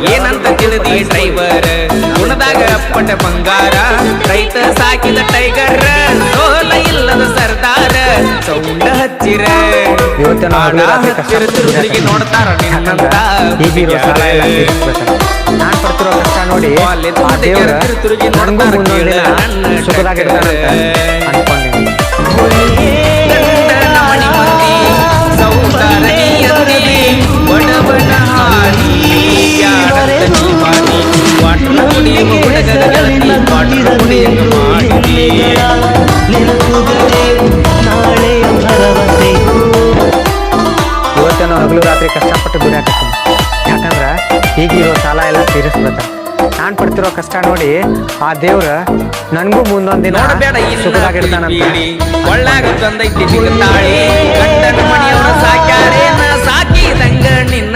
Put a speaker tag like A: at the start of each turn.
A: ಏನಂತ ತಿಳಿದಿ ಡ್ರೈವರ್ ಗುಣದಾಗ ಅಪ್ಪಟ ಬಂಗಾರ ರೈತ ಸಾಕಿದ ಟೈಗರ್ ಸೋಲ ಇಲ್ಲದ ಸರ್ದಾರ ಸೌಂಡ ಹಚ್ಚಿರ ಹಚ್ಚಿರ ತಿರುಗಿ ನೋಡ್ತಾರ ನಿನ್ನಂತ
B: ನಾನ್ ಪಡ್ತಿರೋ ಕಷ್ಟ ನೋಡಿ ತಿರುಗಿ ನೋಡ್ತಾರ ಅನ್ಕೊಂಡಿದ್ದೀನಿ ಇವತ್ತೇನೋ ಹಗಲು ರಾತ್ರಿ ಕಷ್ಟಪಟ್ಟು ದುಡಿಯಾಕತ್ತೀನಿ ಯಾಕಂದ್ರೆ ಈಗಿರೋ ಸಾಲ ಎಲ್ಲ ತೀರಿಸ್ಬೇಕ ನಾನ್ ಪಡ್ತಿರೋ ಕಷ್ಟ ನೋಡಿ ಆ ದೇವ್ರ ನನ್ಗೂ ಮುಂದೊಂದಿನ ಸುಖದಾಗಿಡ್ತಾನಂತ
A: ಒಳ್ಳಾಗ ತಂದೈತಿ ಸಿಗುತ್ತಾಳೆ ಗಂಡನ ಮನೆಯವರ ಸಾಕ್ಯಾರೇನ ಸಾಕಿದಂಗ ನಿನ್ನ